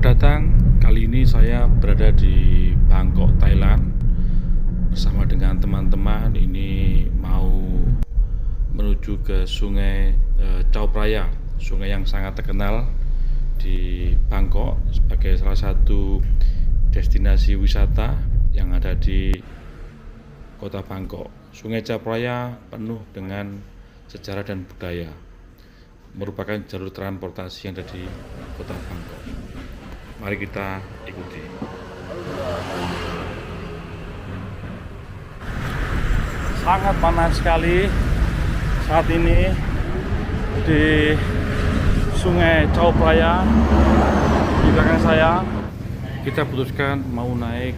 Selamat datang. Kali ini saya berada di Bangkok, Thailand bersama dengan teman-teman. Ini mau menuju ke sungai Chao Phraya, sungai yang sangat terkenal di Bangkok sebagai salah satu destinasi wisata yang ada di kota Bangkok. Sungai Chao Phraya penuh dengan sejarah dan budaya, merupakan jalur transportasi yang ada di kota Bangkok. Mari kita ikuti. Sangat panas sekali saat ini di sungai Chao Phraya. Di belakang saya kita putuskan mau naik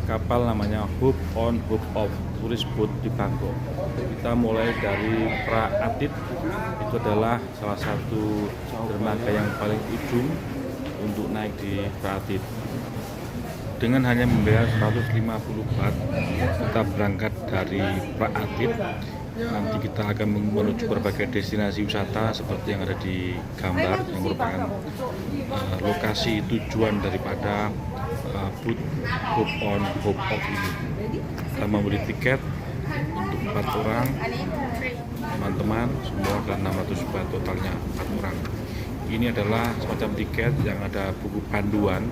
kapal namanya Hope on Hope off, turis boat di Bangkok. Kita mulai dari Praatith, itu adalah salah satu dermaga yang paling ujung untuk naik di Praatith. Dengan hanya membayar 150 baht, kita berangkat dari Praatith. Nanti kita akan menuju berbagai destinasi wisata seperti yang ada di gambar, yang merupakan lokasi tujuan daripada boot Hope on Hope off ini. Kita membeli tiket untuk 4 orang, teman-teman semua adalah 600 baht, totalnya 4 orang. Ini adalah semacam tiket yang ada buku panduan,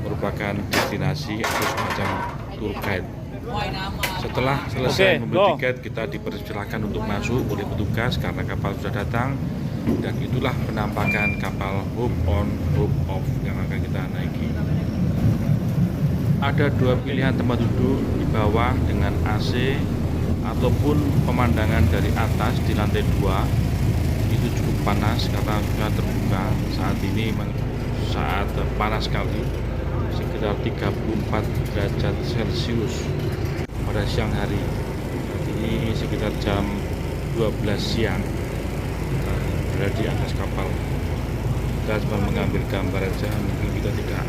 merupakan destinasi atau semacam tour guide. Setelah selesai membeli tiket, kita dipersilakan untuk masuk oleh petugas karena kapal sudah datang, dan itulah penampakan kapal Hope on Hope off yang akan kita naiki. Ada 2 pilihan tempat duduk, di bawah dengan AC ataupun pemandangan dari atas di lantai 2. Itu cukup panas karena sudah terbuka. Saat ini saat panas sekali, sekitar 34 derajat Celcius pada siang hari. Saat ini sekitar jam 12 siang, kita berada di atas kapal. Kita cuma mengambil gambar aja, mungkin kita tidak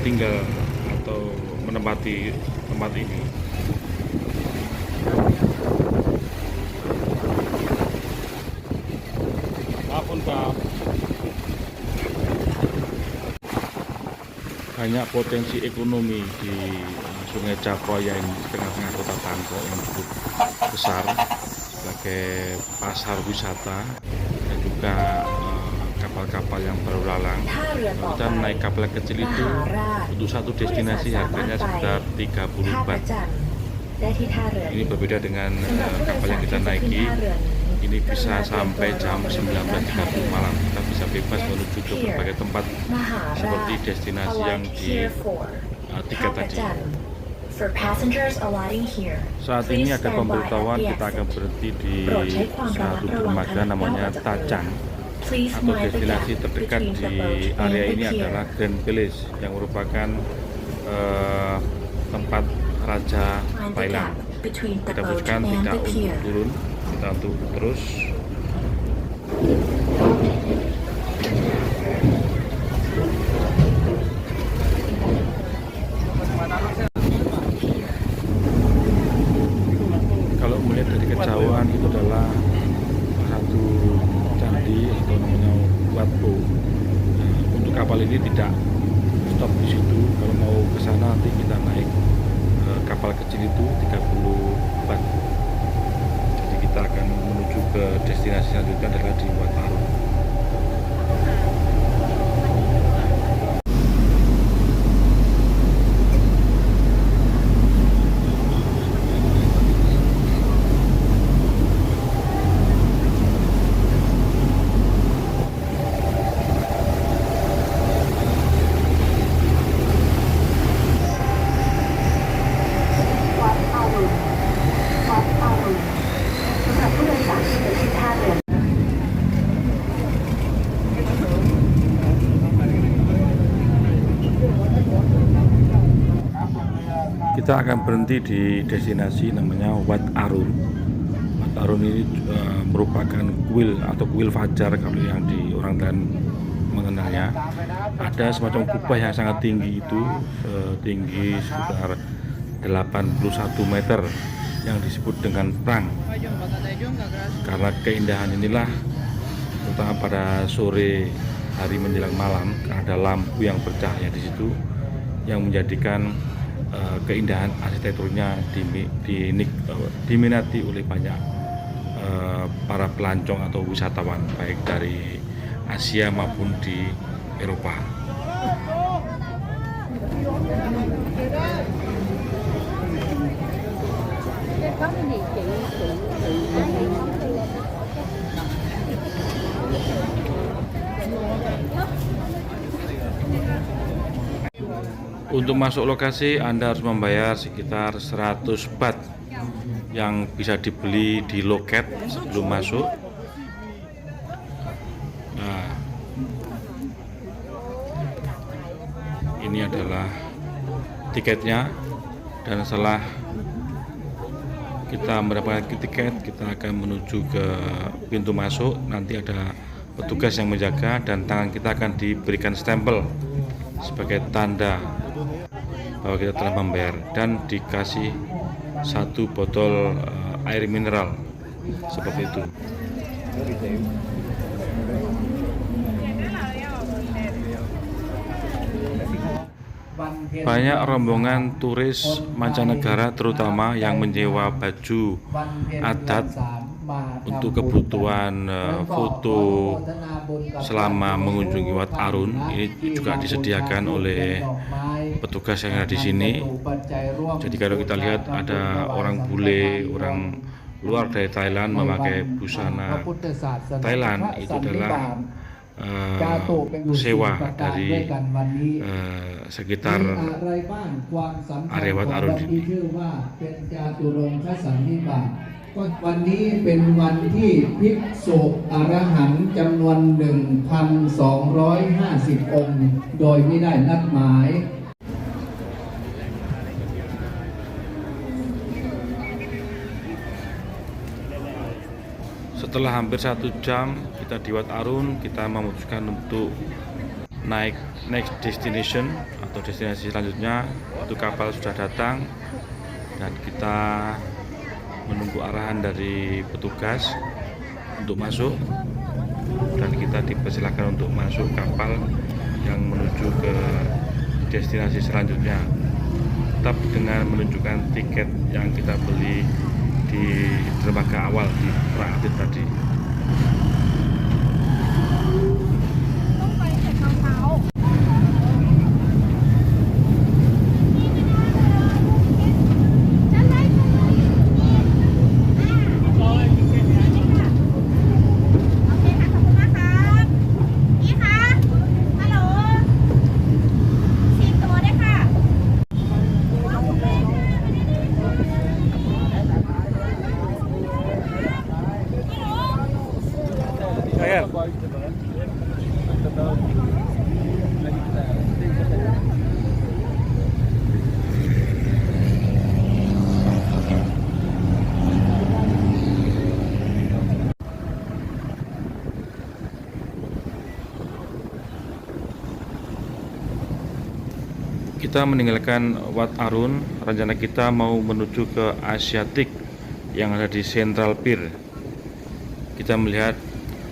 tinggal atau menempati tempat ini. Banyak potensi ekonomi di sungai Chao Phraya ini, tengah-tengah kota Bangkok yang cukup besar sebagai pasar wisata dan juga kapal-kapal yang baru lalang. Kita naik kapal kecil itu untuk satu destinasi harganya sekitar 30 baht. Ini berbeda dengan kapal yang kita naiki. Ini bisa sampai jam 19.30 malam. Kita bisa bebas menuju ke berbagai tempat seperti destinasi yang di tiket tadi. Saat ini ada pemberitahuan kita akan berhenti di satu dermaga namanya Tachang, atau destinasi terdekat di area ini adalah Grand Palace yang merupakan tempat Raja Thailand. Kita putuskan tidak untuk turun, kita untuk terus. Kalau melihat dari kejauhan, itu adalah satu candi atau namanya Wat Po. Untuk kapal ini tidak stop di situ. Kalau mau ke sana nanti kita naik kapal kecil itu 30 baht. Jadi kita akan menuju ke destinasi selanjutnya adalah di Wat Arun. Kita akan berhenti di destinasi namanya Wat Arun. Wat Arun ini merupakan kuil atau kuil fajar kalau yang di orang Thailand mengenalnya. Ada semacam kubah yang sangat tinggi, itu tinggi sekitar 81 meter yang disebut dengan Prang. Karena keindahan inilah, terutama pada sore hari menjelang malam karena ada lampu yang bercahaya di situ yang menjadikan keindahan arsitekturnya diminati oleh banyak para pelancong atau wisatawan baik dari Asia maupun di Eropa. Untuk masuk lokasi Anda harus membayar sekitar 100 baht yang bisa dibeli di loket sebelum masuk. Nah, ini adalah tiketnya, dan setelah kita mendapatkan tiket kita akan menuju ke pintu masuk. Nanti ada petugas yang menjaga dan tangan kita akan diberikan stempel sebagai tanda bahwa kita telah membayar, dan dikasih 1 botol air mineral seperti itu. Banyak rombongan turis mancanegara terutama yang menyewa baju adat untuk kebutuhan foto selama mengunjungi Wat Arun. Ini juga disediakan oleh petugas yang ada di sini. Jadi kalau kita lihat ada orang bule, orang luar dari Thailand memakai busana Thailand, itu adalah sewa dari sekitar area Wat Arun ini. วันนี้เป็นวันที่ภิกษุอรหันต์จำนวน 1,250 องค์ โดยไม่ได้นัดหมาย Setelah hampir 1 jam kita di Wat Arun, kita memutuskan untuk naik next destination atau destinasi selanjutnya. Itu kapal sudah datang dan kita menunggu arahan dari petugas untuk masuk, dan kita dipersilakan untuk masuk kapal yang menuju ke destinasi selanjutnya, tetap dengan menunjukkan tiket yang kita beli di dermaga awal di Praatid tadi. Kita meninggalkan Wat Arun, rencana kita mau menuju ke Asiatic yang ada di Central Pier. Kita melihat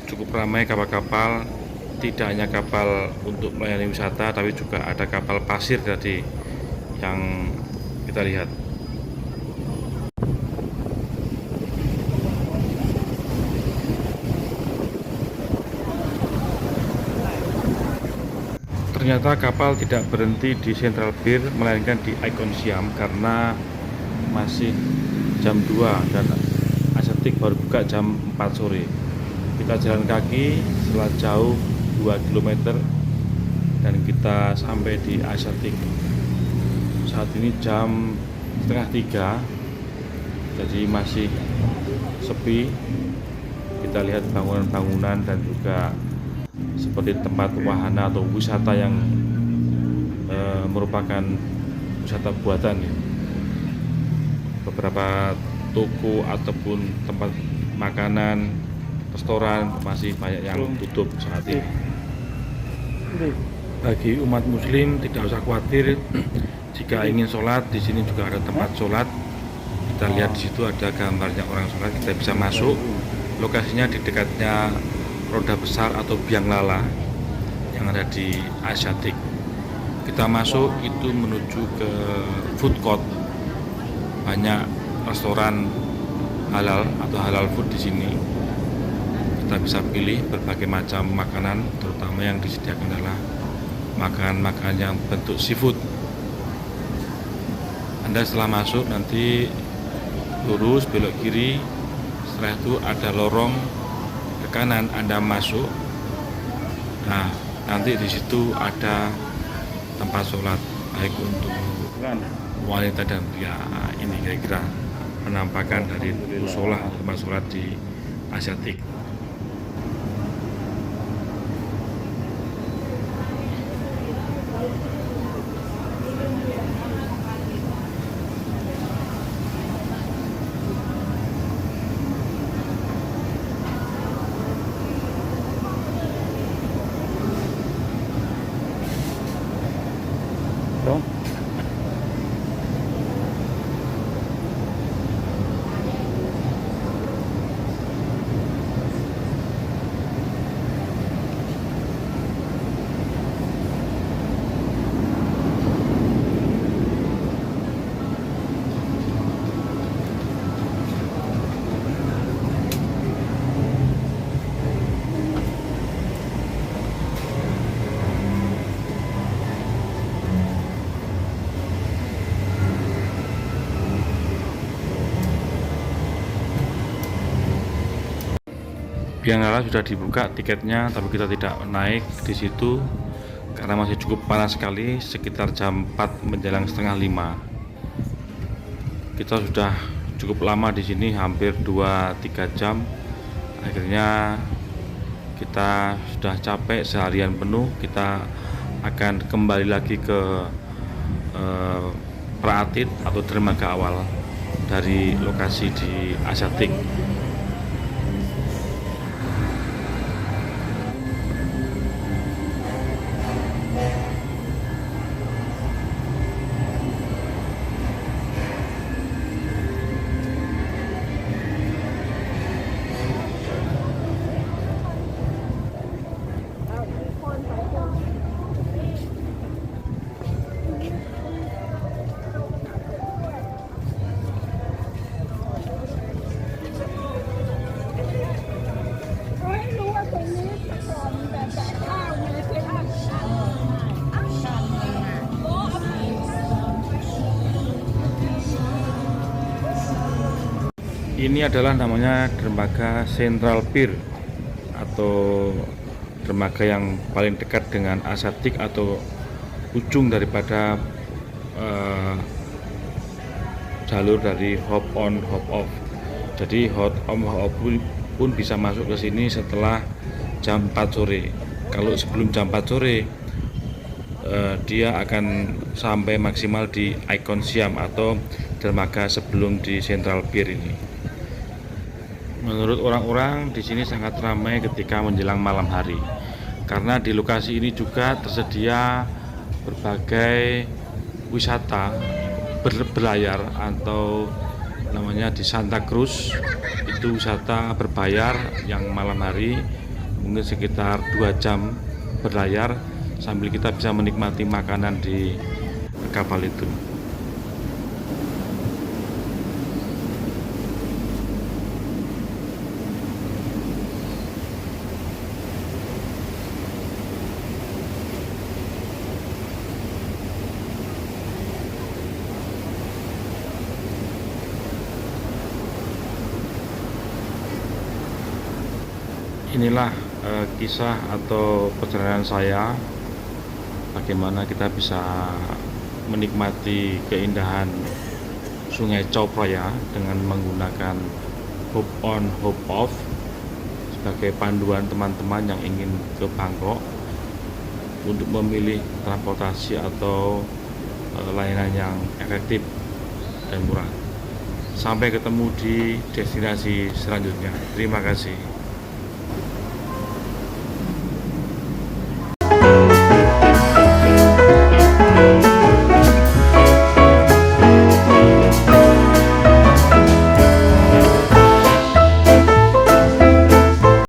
cukup ramai kapal-kapal, tidak hanya kapal untuk melayani wisata, tapi juga ada kapal pasir tadi yang kita lihat. Ternyata kapal tidak berhenti di Central Pier, melainkan di Icon Siam karena masih jam 2 dan Asiatic baru buka jam 4 sore. Kita jalan kaki setelah jauh 2 km dan kita sampai di Asiatic. Saat ini jam setengah 3, jadi masih sepi. Kita lihat bangunan-bangunan dan juga seperti tempat wahana atau wisata yang merupakan wisata buatan ya. Beberapa toko ataupun tempat makanan, restoran masih banyak yang tutup saat ini. Bagi umat muslim tidak usah khawatir, jika ingin sholat di sini juga ada tempat sholat. Kita lihat di situ ada gambarnya orang sholat, kita bisa masuk. Lokasinya di dekatnya Roda Besar atau Biang Lala. yang ada di Asiatik. Kita masuk itu menuju ke food court. Banyak restoran halal atau halal food di sini. Kita bisa pilih berbagai macam makanan, terutama yang disediakan adalah makanan-makanan yang bentuk seafood. Anda setelah masuk nanti lurus belok kiri, setelah itu ada lorong ke kanan, Anda masuk. Nah, nanti di situ ada tempat sholat baik untuk wanita dan pria. Ini kira-kira penampakan dari musola tempat sholat di Asiatik. Biangala sudah dibuka tiketnya, tapi kita tidak naik di situ karena masih cukup panas sekali, sekitar jam 4 menjelang setengah 5. Kita sudah cukup lama di sini, hampir 2-3 jam. Akhirnya kita sudah capek seharian penuh. Kita akan kembali lagi ke Praatid atau dermaga awal dari lokasi di Asiatik. Ini adalah namanya dermaga Central Pier atau dermaga yang paling dekat dengan Asiatik atau ujung daripada jalur dari hop on hop off. Jadi hop on hop off pun bisa masuk ke sini setelah jam 4 sore. Kalau sebelum jam 4 sore dia akan sampai maksimal di Icon Siam atau dermaga sebelum di Central Pier ini. Menurut orang-orang di sini sangat ramai ketika menjelang malam hari, karena di lokasi ini juga tersedia berbagai wisata berlayar atau namanya di Santa Cruz. Itu wisata berbayar yang malam hari mungkin sekitar 2 jam berlayar sambil kita bisa menikmati makanan di kapal itu. Inilah kisah atau perjalanan saya, bagaimana kita bisa menikmati keindahan Sungai Chao Phraya dengan menggunakan hop on hop off sebagai panduan teman-teman yang ingin ke Bangkok untuk memilih transportasi atau layanan yang efektif dan murah. Sampai ketemu di destinasi selanjutnya. Terima kasih.